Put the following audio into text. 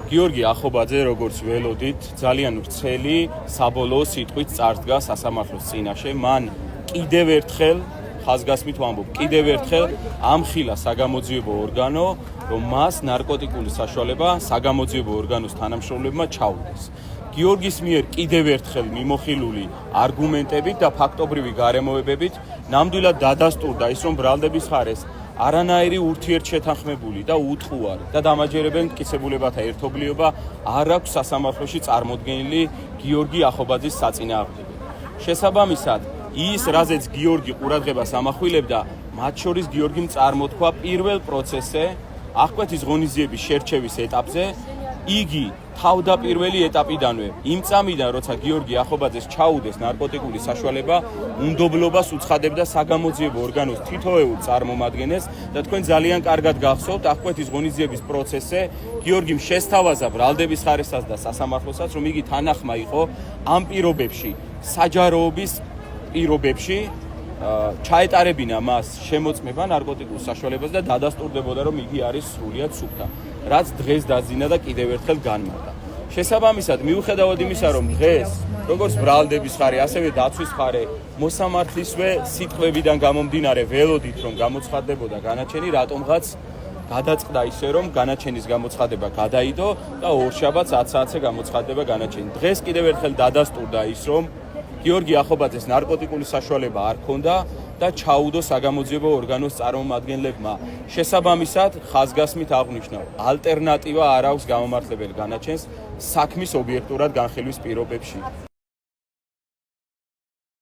გიორგი ახობაძე, როგორც ველოდით, ძალიან ვრცელი საბოლოო სიტყვით წარდგა სასამართლოს წინაშე. მან კიდევ ერთხელ ხაზგასმით ვამბობ, კიდევ ერთხელ ამხილა საგამოძიებო ორგანო, რომ მას ნარკოტიკული საშუალება საგამოძიებო ორგანოს თანამშრომლებმა ჩაუდეს. გიორგის მიერ კიდევ ერთხელ მიმოხილული არგუმენტებით და ფაქტობრივი გარემოებებით ნამდვილად დადასტურდა ის, რომ ბრალდების მხარეს არანაირი ურთიერთშეთანხმებული და უთყუარი და დამაჯერებელი მტკიცებულებათა ერთობლიობა არ აქვს სასამართლოში წარმოდგენილი გიორგი ახობაძის საწინააღმდეგო. შესაბამისად, ის, რაზეც გიორგი ყურადღებას ამახვილებდა, მათ შორის გიორგიმ წარმოთქვა პირველ პროცესზე, აღკვეთის ღონისძიების შერჩევის ეტაპზე, იგი თავდაპირველი ეტაპიდანვე, იმ წამიდან, როცა გიორგი ახობაძეს ჩაუდეს ნარკოტიკული საშუალება, უნდობლობას უცხადებდა საგამოძიებო ორგანოს თითოეულ წარმომადგენელს და თქვენ ძალიან კარგად გახსოვთ, აღკვეთის ღონისძიების პროცესზე გიორგიმ შესთავაზა ბრალდების მხარესაც და სასამართლოსაც, რომ იგი თანახმა იყო ამ პირობებში, საჯაროობის პირობებში ჩაეტარებინა მას შემოწმება ნარკოტიკულ საშუალებას და დადასტურდებოდა, რომ იგი არის სრულიად სუფთა, რაც დღეს დაძინა და კიდევ ერთხელ განმარტა. შესაბამისად, მიუხედავად იმისა, რომ დღეს როგორც ბრალდების მხარე, ასევე დაცვის მხარე მოსამართლისვე სიტყვებიდან გამომდინარე ველოდით, რომ გამოცხადდებოდა განაჩენი, რატომღაც გადაწყდა ისე, რომ განაჩენის გამოცხადება გადაიდო და ორშაბათს 10 საათზე გამოცხადდება განაჩენი. დღეს კიდევ ერთხელ დადასტურდა ის, რომ გიორგი ახობაძეს ნარკოტიკული საშუალება არ ჰქონდა და ჩაუდო საგამოძიებო ორგანოს წარმომადგენლებმა. შესაბამისად, ხაზგასმით აღვნიშნავ, ალტერნატივა არ აქვს გამომართლებელ განაჩენს საქმის ობიექტურად განხილვის პირობებში.